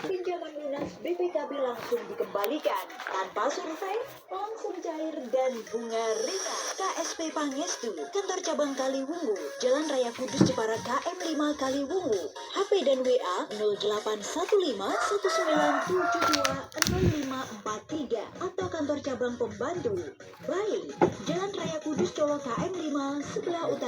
Pinjaman lunas BPKB langsung dikembalikan tanpa survei, langsung cair dan bunga ringan. KSP Pangestu, kantor cabang Kaliwungu, Jalan Raya Kudus Jepara KM 5 Kaliwungu. HP dan WA 081519720543 atau kantor cabang pembantu. Baik, Jalan Raya Kudus Colo KM 5 sebelah utara.